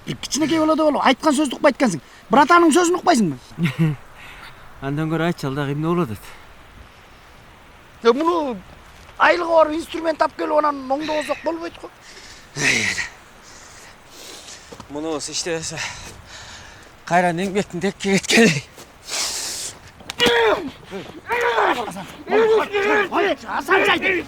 Кичинекей болоду боло айткан сөздү укпайт экенсиң. Братанын сөзүн укпайсыңбы? Андан көрө айтчы, алда эмне болот эт? Муну айлыгы бар инструмент алып келип анан оңдобосок болбойт го. Мунусу иштебесе кайран эмгектин текке кеткени. Асанжай.